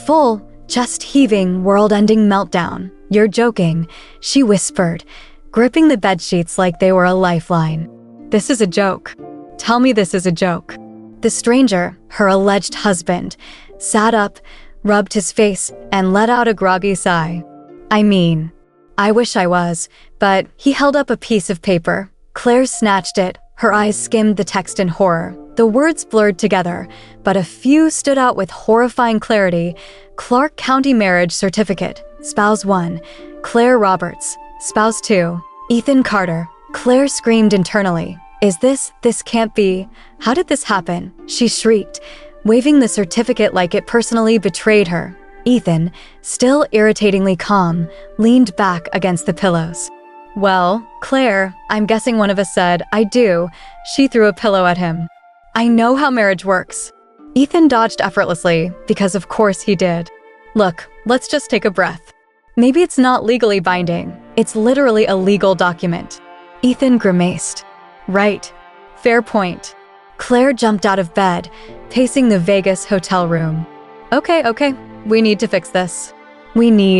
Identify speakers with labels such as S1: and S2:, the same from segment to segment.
S1: full, chest-heaving, world-ending meltdown. "You're joking," she whispered, gripping the bedsheets like they were a lifeline. "This is a joke. Tell me this is a joke." The stranger, her alleged husband, sat up, rubbed his face, and let out a groggy sigh. "I mean, I wish I was," but he held up a piece of paper. Claire snatched it. Her eyes skimmed the text in horror. The words blurred together, but a few stood out with horrifying clarity. Clark County Marriage Certificate, Spouse 1, Claire Roberts, Spouse 2, Ethan Carter. Claire screamed internally. This can't be. How did this happen?" she shrieked, waving the certificate like it personally betrayed her. Ethan, still irritatingly calm, leaned back against the pillows. "Well, Claire, I'm guessing one of us said, 'I do.'" She threw a pillow at him. "I know how marriage works." Ethan dodged effortlessly, because of course he did. "Look, let's just take a breath. Maybe it's not legally binding. It's literally a legal document." Ethan grimaced. "Right. Fair point." Claire jumped out of bed, pacing the Vegas hotel room. Okay, we need to fix this."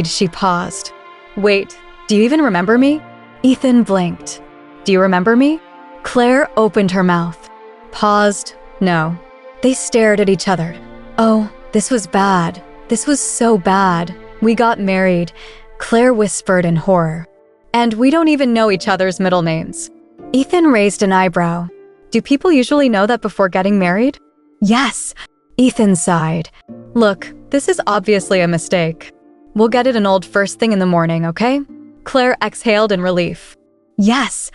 S1: She paused. "Wait, do you even remember me?" Ethan blinked. "Do you remember me?" Claire opened her mouth. Paused. "No." They stared at each other. "Oh, this was bad. This was so bad. We got married," Claire whispered in horror. "And we don't even know each other's middle names." Ethan raised an eyebrow. "Do people usually know that before getting married?" "Yes," Ethan sighed. "Look, this is obviously a mistake. We'll get it annulled first thing in the morning, okay?" Claire exhaled in relief. Yes.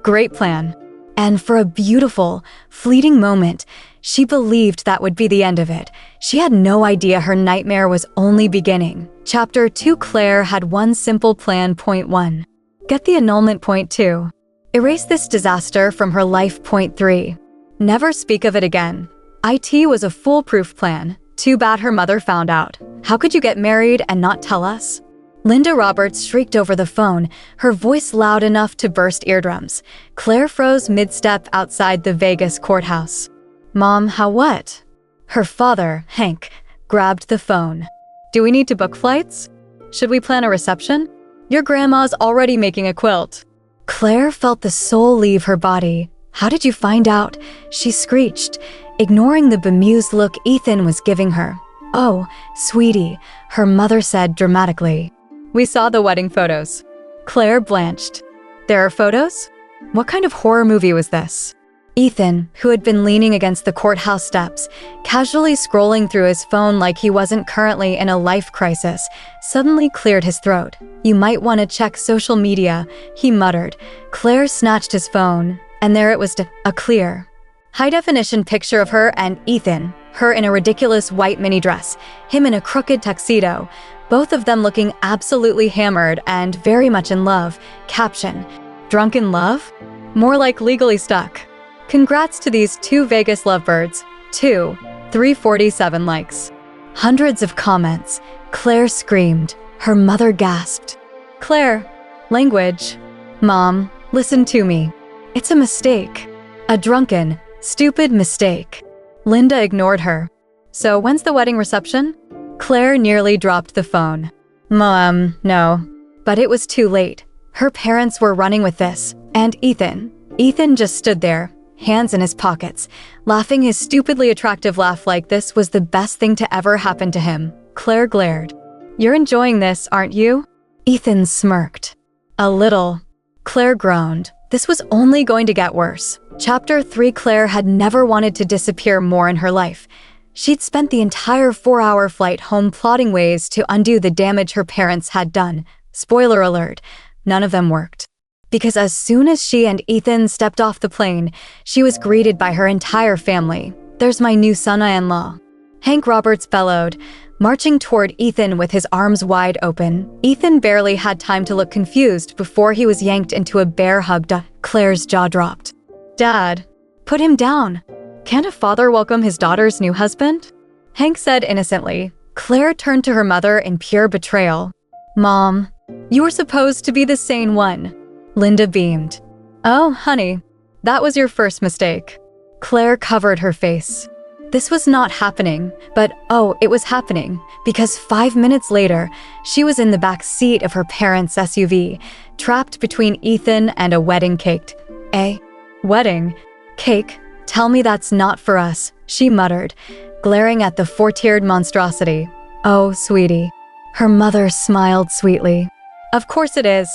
S1: Great plan." And for a beautiful, fleeting moment, she believed that would be the end of it. She had no idea her nightmare was only beginning. Chapter 2. Claire had one simple plan. Point 1. Get the annulment. Point 2. Erase this disaster from her life. Point 3. Never speak of it again. IT was a foolproof plan. Too bad her mother found out. How could you get married and not tell us? Linda Roberts shrieked over the phone, her voice loud enough to burst eardrums. Claire froze mid-step outside the Vegas courthouse. "Mom, how what?" Her father, Hank, grabbed the phone. "Do we need to book flights? Should we plan a reception? Your grandma's already making a quilt." Claire felt the soul leave her body. "How did you find out?" she screeched, ignoring the bemused look Ethan was giving her. "Oh, sweetie," her mother said dramatically. "We saw the wedding photos." Claire blanched. "There are photos? What kind of horror movie was this?" Ethan, who had been leaning against the courthouse steps, casually scrolling through his phone like he wasn't currently in a life crisis, suddenly cleared his throat. "You might want to check social media," he muttered. Claire snatched his phone, and there it was, a clear, high-definition picture of her and Ethan, her in a ridiculous white mini dress, him in a crooked tuxedo, both of them looking absolutely hammered and very much in love. Caption: drunk in love? More like legally stuck. Congrats to these two Vegas lovebirds. 347 likes. Hundreds of comments. Claire screamed. Her mother gasped. "Claire, language." "Mom, listen to me. It's a mistake. A drunken, stupid mistake." Linda ignored her. "So when's the wedding reception?" Claire nearly dropped the phone. No." But it was too late. Her parents were running with this, and Ethan. Ethan just stood there, hands in his pockets, laughing his stupidly attractive laugh like this was the best thing to ever happen to him. Claire glared. "You're enjoying this, aren't you?" Ethan smirked. "A little." Claire groaned. This was only going to get worse. Chapter 3. Claire had never wanted to disappear more in her life. She'd spent the entire 4-hour flight home plotting ways to undo the damage her parents had done. Spoiler alert, none of them worked. Because as soon as she and Ethan stepped off the plane, she was greeted by her entire family. "There's my new son-in-law." Hank Roberts bellowed, marching toward Ethan with his arms wide open. Ethan barely had time to look confused before he was yanked into a bear hug. Claire's jaw dropped. "Dad, put him down. Can't a father welcome his daughter's new husband?" Hank said innocently. Claire turned to her mother in pure betrayal. "Mom, you were supposed to be the sane one." Linda beamed. "Oh, honey, that was your first mistake." Claire covered her face. This was not happening, but oh, it was happening, because 5 minutes later, she was in the back seat of her parents' SUV, trapped between Ethan and a wedding cake. A wedding cake? Tell me that's not for us, she muttered, glaring at the four-tiered monstrosity. Oh, sweetie. Her mother smiled sweetly. Of course it is.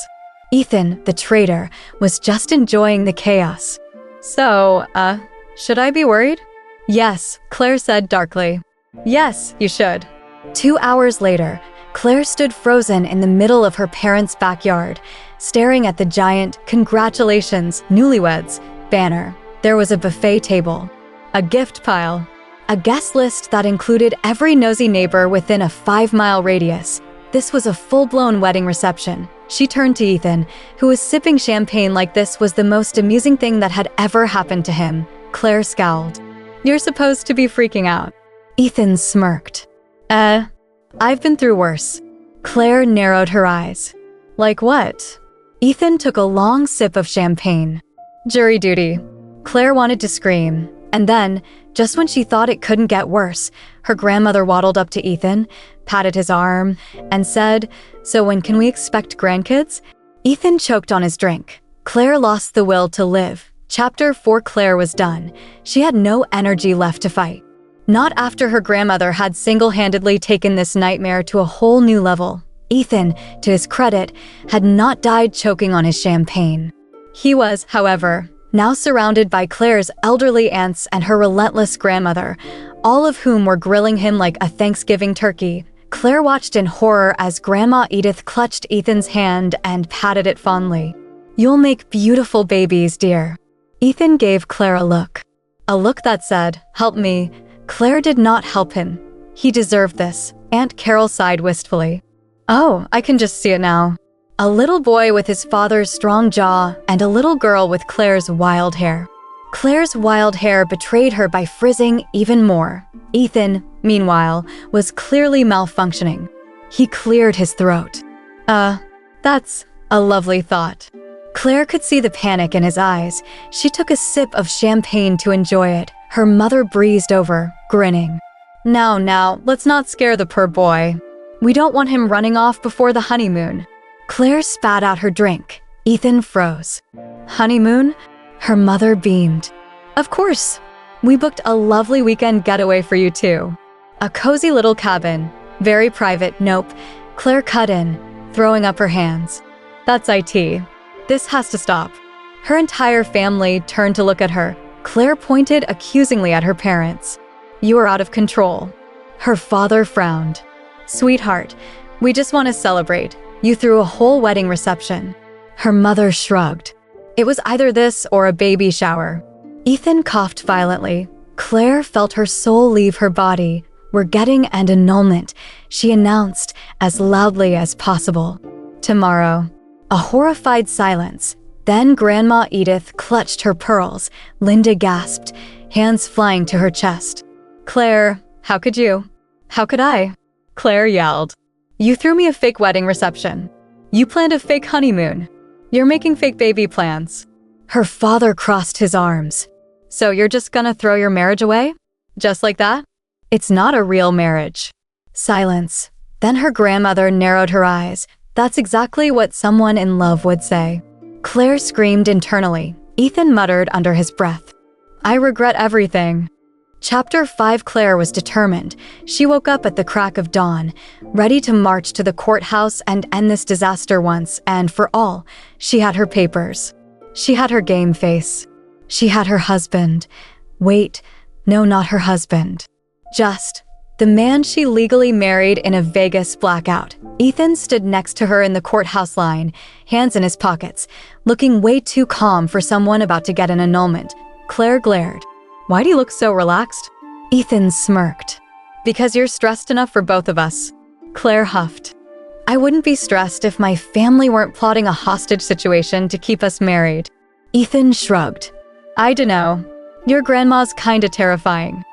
S1: Ethan, the traitor, was just enjoying the chaos. So, should I be worried? Yes, Claire said darkly. Yes, you should. 2 hours later, Claire stood frozen in the middle of her parents' backyard, staring at the giant "Congratulations, newlyweds" banner. There was a buffet table, a gift pile, a guest list that included every nosy neighbor within a 5-mile radius. This was a full-blown wedding reception. She turned to Ethan, who was sipping champagne like this was the most amusing thing that had ever happened to him. Claire scowled. You're supposed to be freaking out. Ethan smirked. I've been through worse. Claire narrowed her eyes. Like what? Ethan took a long sip of champagne. Jury duty. Claire wanted to scream, and then, just when she thought it couldn't get worse, her grandmother waddled up to Ethan, patted his arm, and said, "So when can we expect grandkids?" Ethan choked on his drink. Claire lost the will to live. Chapter 4. Claire was done. She had no energy left to fight. Not after her grandmother had single-handedly taken this nightmare to a whole new level. Ethan, to his credit, had not died choking on his champagne. He was, however, now surrounded by Claire's elderly aunts and her relentless grandmother, all of whom were grilling him like a Thanksgiving turkey. Claire watched in horror as Grandma Edith clutched Ethan's hand and patted it fondly. "You'll make beautiful babies, dear." Ethan gave Claire a look that said, "Help me." Claire did not help him. He deserved this. Aunt Carol sighed wistfully. Oh, I can just see it now. A little boy with his father's strong jaw and a little girl with Claire's wild hair. Claire's wild hair betrayed her by frizzing even more. Ethan, meanwhile, was clearly malfunctioning. He cleared his throat. That's a lovely thought. Claire could see the panic in his eyes. She took a sip of champagne to enjoy it. Her mother breezed over, grinning. Now, let's not scare the poor boy. We don't want him running off before the honeymoon." Claire spat out her drink. Ethan froze. "Honeymoon?" Her mother beamed. "Of course. We booked a lovely weekend getaway for you too. A cozy little cabin. Very private. Nope." Claire cut in, throwing up her hands. "That's IT. This has to stop." Her entire family turned to look at her. Claire pointed accusingly at her parents. "You are out of control." Her father frowned. "Sweetheart, we just want to celebrate. You threw a whole wedding reception." Her mother shrugged. "It was either this or a baby shower." Ethan coughed violently. Claire felt her soul leave her body. "We're getting an annulment," she announced as loudly as possible. "Tomorrow." A horrified silence. Then Grandma Edith clutched her pearls. Linda gasped, hands flying to her chest. "Claire, how could you? How could I?" Claire yelled. "You threw me a fake wedding reception. You planned a fake honeymoon. You're making fake baby plans." Her father crossed his arms. "So you're just gonna throw your marriage away? Just like that? It's not a real marriage." Silence. Then her grandmother narrowed her eyes. That's exactly what someone in love would say. Claire screamed internally. Ethan muttered under his breath. "I regret everything." Chapter 5. Claire was determined. She woke up at the crack of dawn, ready to march to the courthouse and end this disaster once and for all. She had her papers. She had her game face. She had her husband. Wait, no, not her husband. Just the man she legally married in a Vegas blackout. Ethan stood next to her in the courthouse line, hands in his pockets, looking way too calm for someone about to get an annulment. Claire glared. "Why do you look so relaxed?" Ethan smirked. "Because you're stressed enough for both of us." Claire huffed. "I wouldn't be stressed if my family weren't plotting a hostage situation to keep us married." Ethan shrugged. "I dunno. Your grandma's kinda terrifying.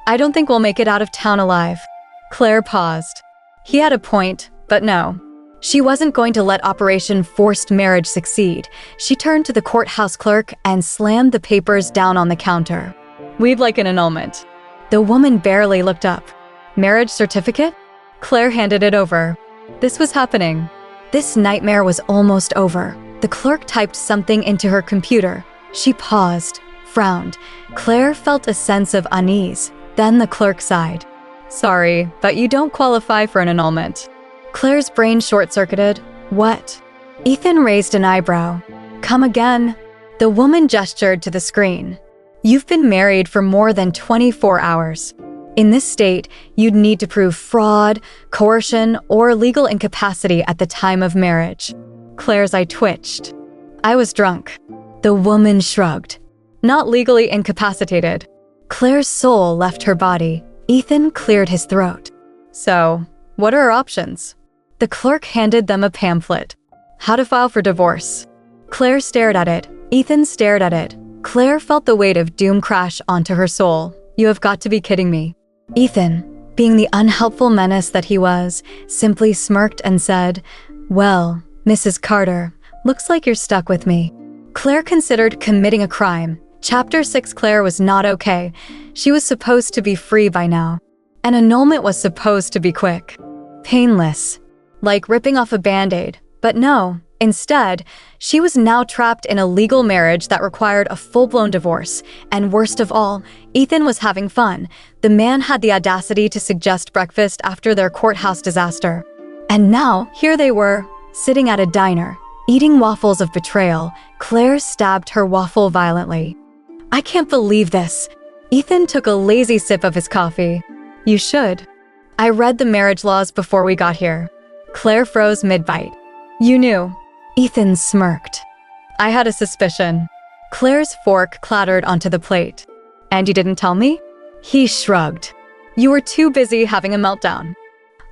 S1: I don't think we'll make it out of town alive." Claire paused. He had a point, but no. She wasn't going to let Operation Forced Marriage succeed. She turned to the courthouse clerk and slammed the papers down on the counter. "We'd like an annulment." The woman barely looked up. Marriage certificate? Claire handed it over. This was happening. This nightmare was almost over. The clerk typed something into her computer. She paused, frowned. Claire felt a sense of unease. Then the clerk sighed. Sorry, but you don't qualify for an annulment. Claire's brain short-circuited. What? Ethan raised an eyebrow. Come again? The woman gestured to the screen. You've been married for more than 24 hours. In this state, you'd need to prove fraud, coercion, or legal incapacity at the time of marriage. Claire's eye twitched. I was drunk. The woman shrugged. Not legally incapacitated. Claire's soul left her body. Ethan cleared his throat. So, what are our options? The clerk handed them a pamphlet. How to file for divorce. Claire stared at it. Ethan stared at it. Claire felt the weight of doom crash onto her soul. You have got to be kidding me. Ethan, being the unhelpful menace that he was, simply smirked and said, Well, Mrs. Carter, looks like you're stuck with me. Claire considered committing a crime. Chapter 6 Claire was not okay. She was supposed to be free by now. An annulment was supposed to be quick. Painless. Like ripping off a band-aid. But no. Instead, she was now trapped in a legal marriage that required a full-blown divorce. And worst of all, Ethan was having fun. The man had the audacity to suggest breakfast after their courthouse disaster. And now, here they were, sitting at a diner, eating waffles of betrayal. Claire stabbed her waffle violently. I can't believe this. Ethan took a lazy sip of his coffee. You should. I read the marriage laws before we got here. Claire froze mid-bite. You knew. Ethan smirked. I had a suspicion. Claire's fork clattered onto the plate. And you didn't tell me? He shrugged. You were too busy having a meltdown.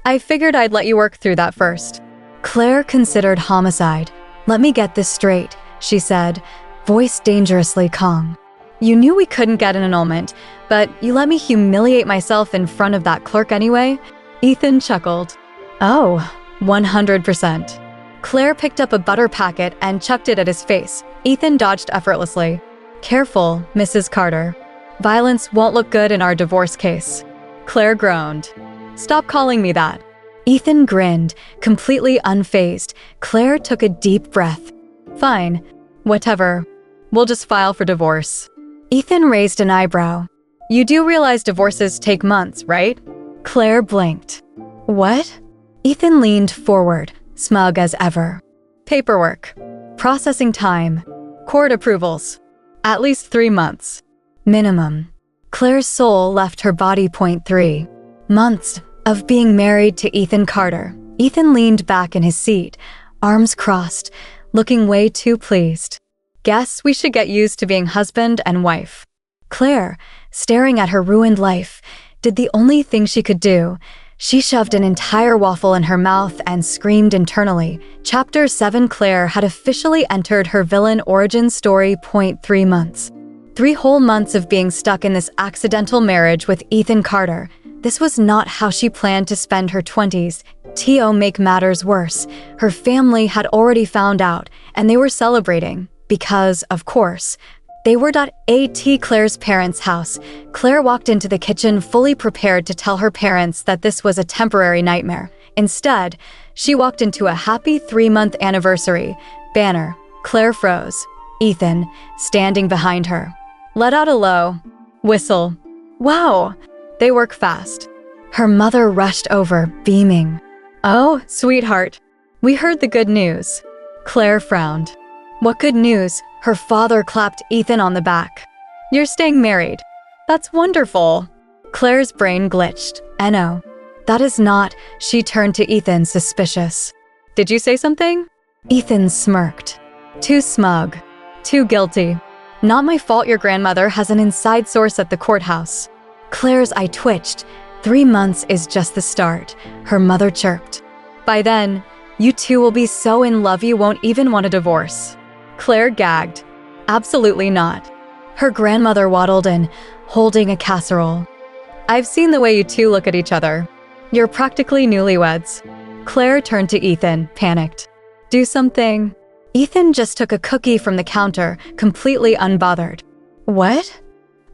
S1: I figured I'd let you work through that first. Claire considered homicide. Let me get this straight, she said, voice dangerously calm. You knew we couldn't get an annulment, but you let me humiliate myself in front of that clerk anyway? Ethan chuckled. Oh, 100%. Claire picked up a butter packet and chucked it at his face. Ethan dodged effortlessly. Careful, Mrs. Carter. Violence won't look good in our divorce case. Claire groaned. Stop calling me that. Ethan grinned, completely unfazed. Claire took a deep breath. Fine. Whatever. We'll just file for divorce. Ethan raised an eyebrow. You do realize divorces take months, right? Claire blinked. What? Ethan leaned forward, smug as ever. Paperwork. Processing time. Court approvals. At least 3 months. Minimum. Claire's soul left her body. 3 months of being married to Ethan Carter. Ethan leaned back in his seat, arms crossed, looking way too pleased. Guess we should get used to being husband and wife. Claire, staring at her ruined life, did the only thing she could do. She shoved an entire waffle in her mouth and screamed internally. Chapter 7 Claire had officially entered her villain origin story. 3 months. 3 whole months of being stuck in this accidental marriage with Ethan Carter. This was not how she planned to spend her 20s. To make matters worse, her family had already found out, and they were celebrating. Because, of course, they were at Claire's parents' house. Claire walked into the kitchen fully prepared to tell her parents that this was a temporary nightmare. Instead, she walked into a happy 3-month anniversary banner. Claire froze. Ethan, standing behind her, let out a low whistle. Wow, they work fast. Her mother rushed over, beaming. Oh, sweetheart, we heard the good news. Claire frowned. What good news? Her father clapped Ethan on the back. You're staying married. That's wonderful. Claire's brain glitched. No, that is not. She turned to Ethan, suspicious. Did you say something? Ethan smirked. Too smug. Too guilty. Not my fault your grandmother has an inside source at the courthouse. Claire's eye twitched. 3 months is just the start, her mother chirped. By then, you two will be so in love you won't even want a divorce. Claire gagged. Absolutely not. Her grandmother waddled in, holding a casserole. I've seen the way you two look at each other. You're practically newlyweds. Claire turned to Ethan, panicked. Do something. Ethan just took a cookie from the counter, completely unbothered. What?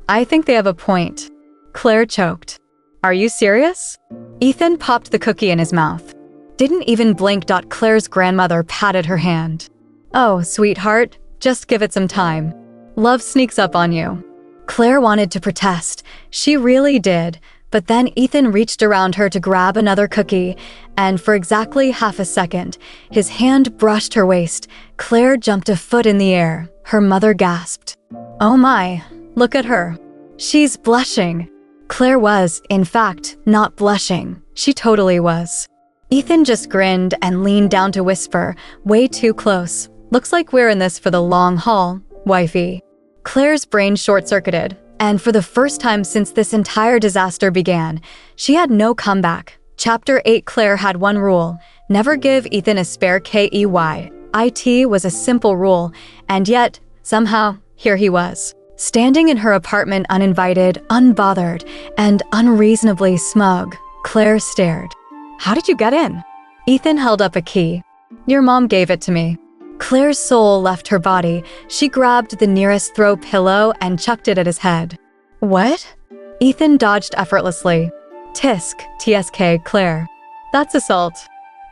S1: I think they have a point. Claire choked. Are you serious? Ethan popped the cookie in his mouth. Didn't even blink. Claire's grandmother patted her hand. Oh, sweetheart, just give it some time. Love sneaks up on you. Claire wanted to protest. She really did. But then Ethan reached around her to grab another cookie, and for exactly half a second, his hand brushed her waist. Claire jumped a foot in the air. Her mother gasped. Oh my, look at her. She's blushing. Claire was, in fact, not blushing. She totally was. Ethan just grinned and leaned down to whisper, way too close. Looks like we're in this for the long haul, wifey. Claire's brain short-circuited. And for the first time since this entire disaster began, she had no comeback. Chapter 8. Claire had one rule: never give Ethan a spare key. It was a simple rule, and yet, somehow, here he was. Standing in her apartment uninvited, unbothered, and unreasonably smug, Claire stared. How did you get in? Ethan held up a key. Your mom gave it to me. Claire's soul left her body. She grabbed the nearest throw pillow and chucked it at his head. What? Ethan dodged effortlessly. TSK, Claire. That's assault.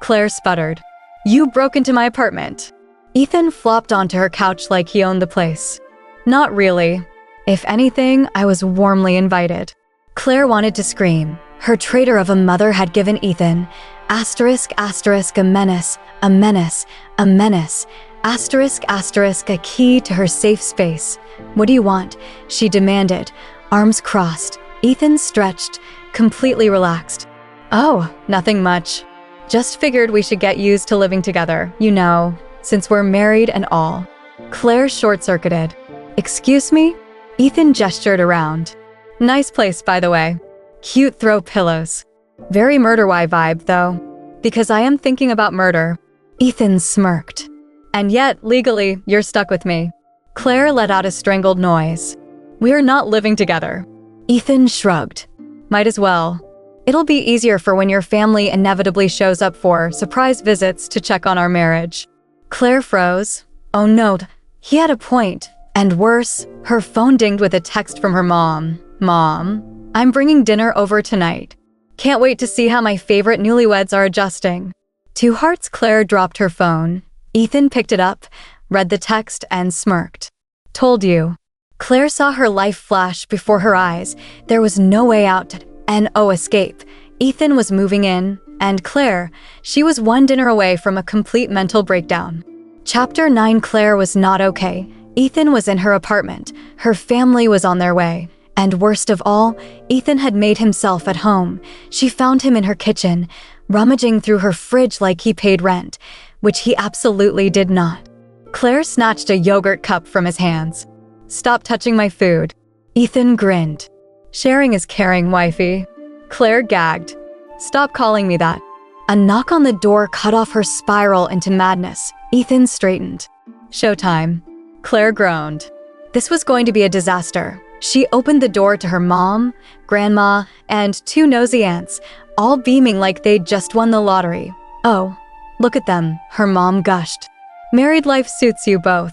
S1: Claire sputtered. You broke into my apartment. Ethan flopped onto her couch like he owned the place. Not really. If anything, I was warmly invited. Claire wanted to scream. Her traitor of a mother had given Ethan ***, a menace, a menace, a menace, ***, a key to her safe space. What do you want? She demanded, arms crossed. Ethan stretched, completely relaxed. Oh, nothing much. Just figured we should get used to living together, you know, since we're married and all. Claire short-circuited. Excuse me? Ethan gestured around. Nice place, by the way. Cute throw pillows. Very murder-y vibe, though. Because I am thinking about murder. Ethan smirked. And yet, legally, you're stuck with me. Claire let out a strangled noise. We're not living together. Ethan shrugged. Might as well. It'll be easier for when your family inevitably shows up for surprise visits to check on our marriage. Claire froze. Oh no, he had a point. And worse, her phone dinged with a text from her mom. Mom, I'm bringing dinner over tonight. Can't wait to see how my favorite newlyweds are adjusting. Two hearts. Claire dropped her phone. Ethan picked it up, read the text, and smirked. Told you. Claire saw her life flash before her eyes. There was no way out, no escape. Ethan was moving in, and Claire, she was one dinner away from a complete mental breakdown. Chapter 9. Claire was not okay. Ethan was in her apartment. Her family was on their way. And worst of all, Ethan had made himself at home. She found him in her kitchen, rummaging through her fridge like he paid rent, which he absolutely did not. Claire snatched a yogurt cup from his hands. Stop touching my food. Ethan grinned. Sharing is caring, wifey. Claire gagged. Stop calling me that. A knock on the door cut off her spiral into madness. Ethan straightened. Showtime. Claire groaned. This was going to be a disaster. She opened the door to her mom, grandma, and two nosy aunts, all beaming like they'd just won the lottery. Oh, look at them, her mom gushed. Married life suits you both.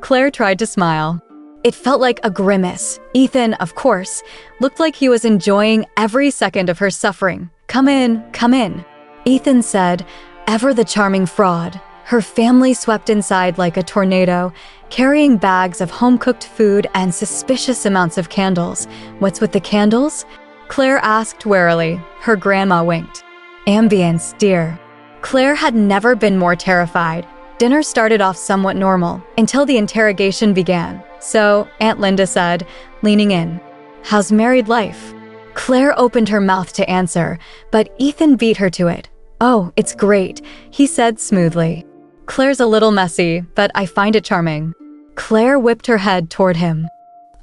S1: Claire tried to smile. It felt like a grimace. Ethan, of course, looked like he was enjoying every second of her suffering. Come in, come in. Ethan said, ever the charming fraud. Her family swept inside like a tornado, carrying bags of home-cooked food and suspicious amounts of candles. What's with the candles? Claire asked warily. Her grandma winked. Ambience, dear. Claire had never been more terrified. Dinner started off somewhat normal, until the interrogation began. So, Aunt Linda said, leaning in, how's married life? Claire opened her mouth to answer, but Ethan beat her to it. Oh, it's great, he said smoothly. Claire's a little messy, but I find it charming. Claire whipped her head toward him.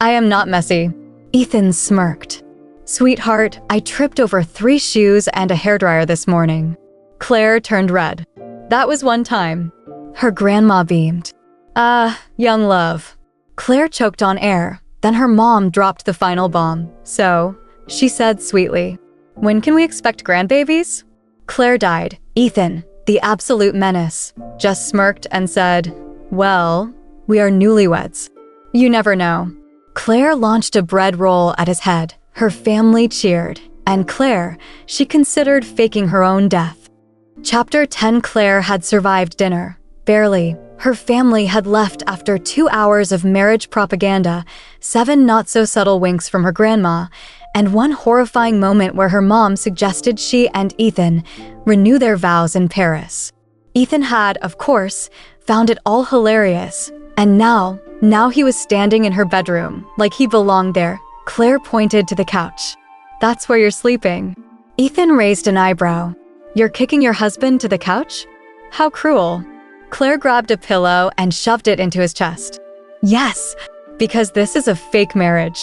S1: I am not messy. Ethan smirked. Sweetheart, I tripped over 3 shoes and a hairdryer this morning. Claire turned red. That was one time. Her grandma beamed. Young love. Claire choked on air. Then her mom dropped the final bomb. So, she said sweetly, when can we expect grandbabies? Claire died. Ethan, the absolute menace, just smirked and said, well, we are newlyweds. You never know. Claire launched a bread roll at his head. Her family cheered, and Claire, she considered faking her own death. Chapter 10. Claire had survived dinner. Barely. Her family had left after 2 hours of marriage propaganda, 7 not-so-subtle winks from her grandma, and one horrifying moment where her mom suggested she and Ethan renew their vows in Paris. Ethan had, of course, found it all hilarious, and now he was standing in her bedroom, like he belonged there. Claire pointed to the couch. "That's where you're sleeping." Ethan raised an eyebrow. "You're kicking your husband to the couch? How cruel." Claire grabbed a pillow and shoved it into his chest. "Yes, because this is a fake marriage.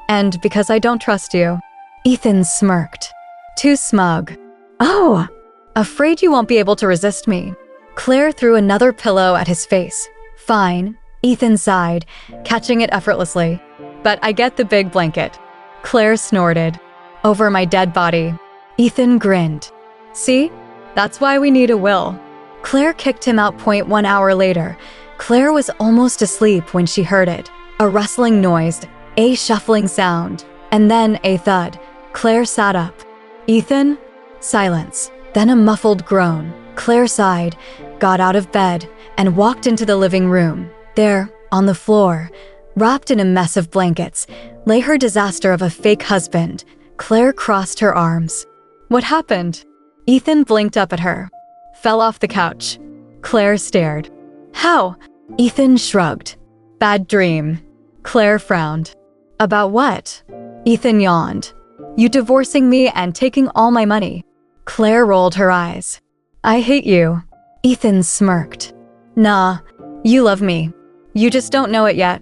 S1: And because I don't trust you." Ethan smirked. "Too smug." "Oh, afraid you won't be able to resist me." Claire threw another pillow at his face. "Fine," Ethan sighed, catching it effortlessly. "But I get the big blanket." Claire snorted. "Over my dead body." Ethan grinned. "See? That's why we need a will." Claire kicked him out. 1 hour later, Claire was almost asleep when she heard it. A rustling noise, a shuffling sound, and then a thud. Claire sat up. "Ethan?" Silence. Then a muffled groan. Claire sighed, got out of bed, and walked into the living room. There, on the floor, wrapped in a mess of blankets, lay her disaster of a fake husband. Claire crossed her arms. "What happened?" Ethan blinked up at her. "Fell off the couch." Claire stared. "How?" Ethan shrugged. "Bad dream." Claire frowned. "About what?" Ethan yawned. "You divorcing me and taking all my money." Claire rolled her eyes. "I hate you." Ethan smirked. "Nah, you love me. You just don't know it yet."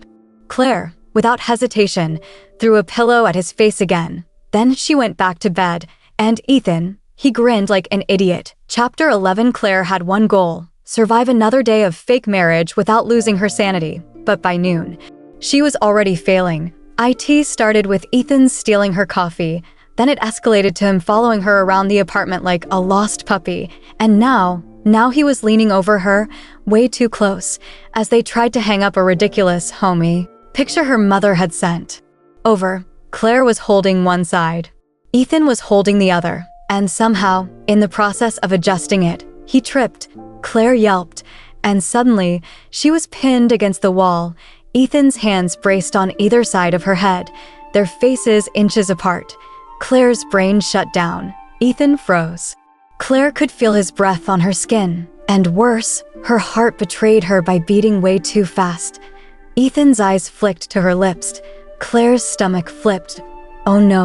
S1: Claire, without hesitation, threw a pillow at his face again. Then she went back to bed, and Ethan, he grinned like an idiot. Chapter 11. Claire had one goal: survive another day of fake marriage without losing her sanity. But by noon, she was already failing. It started with Ethan stealing her coffee, then it escalated to him following her around the apartment like a lost puppy, and now he was leaning over her, way too close, as they tried to hang up a ridiculous homie picture her mother had sent. Over. Claire was holding one side. Ethan was holding the other, and somehow, in the process of adjusting it, he tripped. Claire yelped, and suddenly, she was pinned against the wall. Ethan's hands braced on either side of her head, their faces inches apart. Claire's brain shut down. Ethan froze. Claire could feel his breath on her skin, and worse, her heart betrayed her by beating way too fast. Ethan's eyes flicked to her lips. Claire's stomach flipped. Oh no,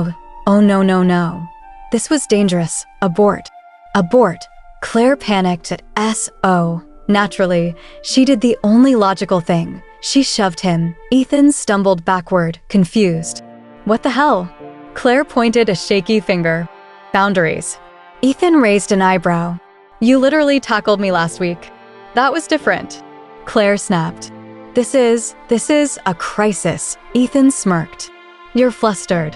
S1: oh no, no, no. This was dangerous. Abort. Abort. Claire panicked at S.O. Naturally, she did the only logical thing. She shoved him. Ethan stumbled backward, confused. "What the hell?" Claire pointed a shaky finger. "Boundaries." Ethan raised an eyebrow. "You literally tackled me last week. That was different." Claire snapped. This is a crisis." Ethan smirked. "You're flustered."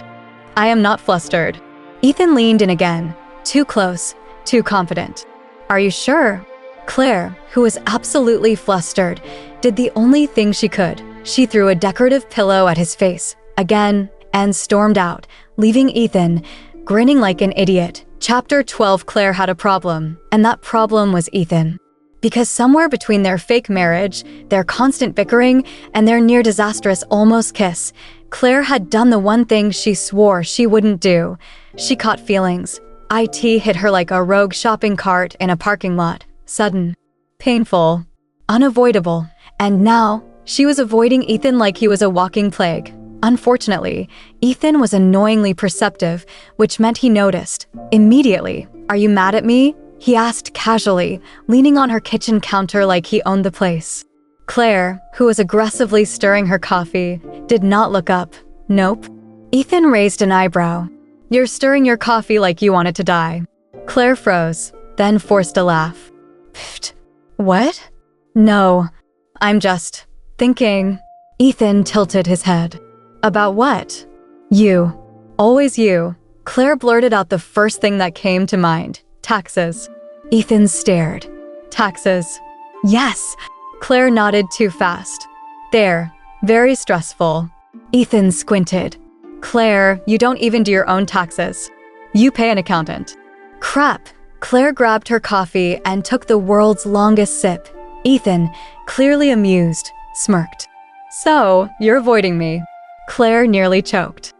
S1: "I am not flustered." Ethan leaned in again. Too close, too confident. "Are you sure?" Claire, who was absolutely flustered, did the only thing she could. She threw a decorative pillow at his face, again, and stormed out, leaving Ethan grinning like an idiot. Chapter 12. Claire had a problem, and that problem was Ethan. Because somewhere between their fake marriage, their constant bickering, and their near-disastrous almost kiss, Claire had done the one thing she swore she wouldn't do. She caught feelings. It hit her like a rogue shopping cart in a parking lot. Sudden. Painful. Unavoidable. And now, she was avoiding Ethan like he was a walking plague. Unfortunately, Ethan was annoyingly perceptive, which meant he noticed. Immediately. "Are you mad at me?" he asked casually, leaning on her kitchen counter like he owned the place. Claire, who was aggressively stirring her coffee, did not look up. "Nope." Ethan raised an eyebrow. "You're stirring your coffee like you wanted to die." Claire froze, then forced a laugh. Pfft. "What?" "No, I'm just thinking." Ethan tilted his head. "About what?" "You. Always you." Claire blurted out the first thing that came to mind. "Taxes." Ethan stared. "Taxes." "Yes." Claire nodded too fast. "They're very stressful." Ethan squinted. Claire, you don't even do your own taxes. You pay an accountant. Crap. Claire grabbed her coffee and took the world's longest sip. Ethan, clearly amused, smirked. So, you're avoiding me. Claire nearly choked.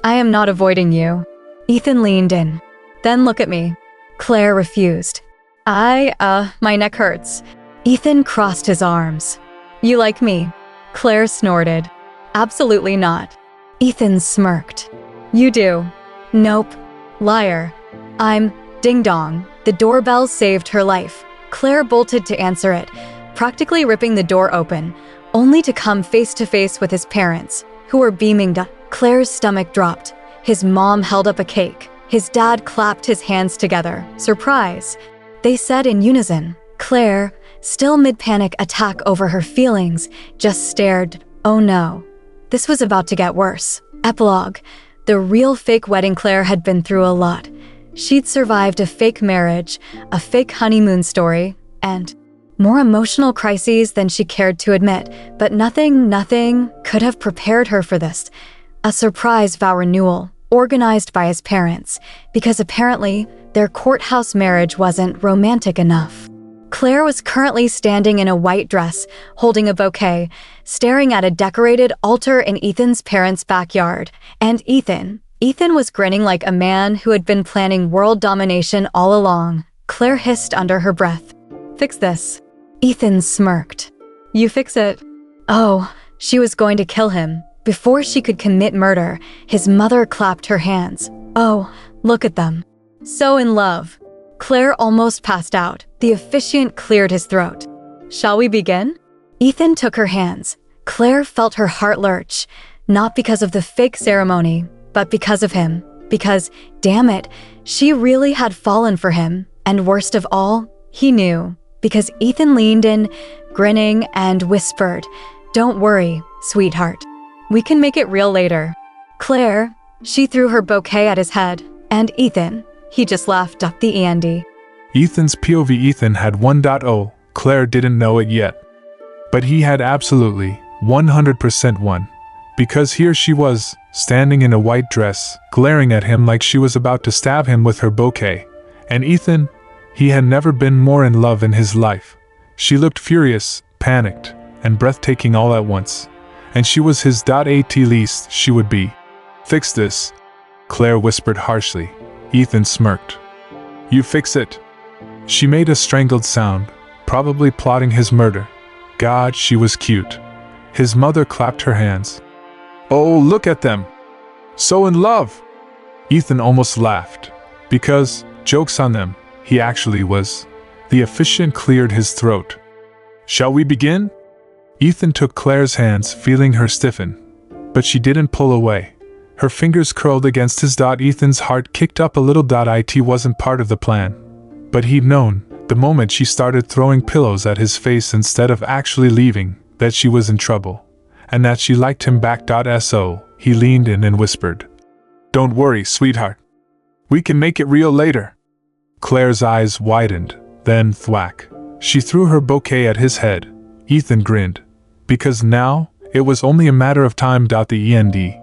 S1: I am not avoiding you. Ethan leaned in. Then look at me. Claire refused. My neck hurts. Ethan crossed his arms. You like me? Claire snorted. Absolutely not. Ethan smirked. You do. Nope. Liar. I'm ding dong. The doorbell saved her life. Claire bolted to answer it, practically ripping the door open, only to come face to face with his parents, who were beaming. Claire's stomach dropped. His mom held up a cake. His dad clapped his hands together. Surprise. They said in unison. Claire, still mid-panic attack over her feelings, just stared. Oh no. This was about to get worse. Epilogue. The real fake wedding. Claire had been through a lot. She'd survived a fake marriage, a fake honeymoon story, and more emotional crises than she cared to admit, but nothing could have prepared her for this. A surprise vow renewal, organized by his parents, because apparently their courthouse marriage wasn't romantic enough. Claire was currently standing in a white dress, holding a bouquet, staring at a decorated altar in Ethan's parents' backyard. And Ethan was grinning like a man who had been planning world domination all along. Claire hissed under her breath. Fix this. Ethan smirked. You fix it. Oh, she was going to kill him. Before she could commit murder, his mother clapped her hands. Oh, look at them. So in love. Claire almost passed out. The officiant cleared his throat. Shall we begin? Ethan took her hands. Claire felt her heart lurch, not because of the fake ceremony, but because of him. Because, damn it, she really had fallen for him. And worst of all, he knew. Because Ethan leaned in, grinning, and whispered, Don't worry, sweetheart. We can make it real later. Claire, she threw her bouquet at his head. And Ethan, he just laughed up the Andy.
S2: Ethan's POV. Ethan had 1.0. Claire didn't know it yet. But he had absolutely 100% won. Because here she was, standing in a white dress, glaring at him like she was about to stab him with her bouquet. And Ethan, he had never been more in love in his life. She looked furious, panicked, and breathtaking all at once. And she was his. At least she would be. Fix this, Claire whispered harshly. Ethan smirked. You fix it. She made a strangled sound, probably plotting his murder. God, she was cute. His mother clapped her hands. Oh, look at them. So in love. Ethan almost laughed. Because, joke's on them, he actually was. The officiant cleared his throat. Shall we begin? Ethan took Claire's hands, feeling her stiffen. But she didn't pull away. Her fingers curled against his. Ethan's heart kicked up a little. It wasn't part of the plan. But he'd known, the moment she started throwing pillows at his face instead of actually leaving, that she was in trouble. And that she liked him back. So, he leaned in and whispered. Don't worry, sweetheart. We can make it real later. Claire's eyes widened, then thwack. She threw her bouquet at his head. Ethan grinned. Because now, it was only a matter of time. The END.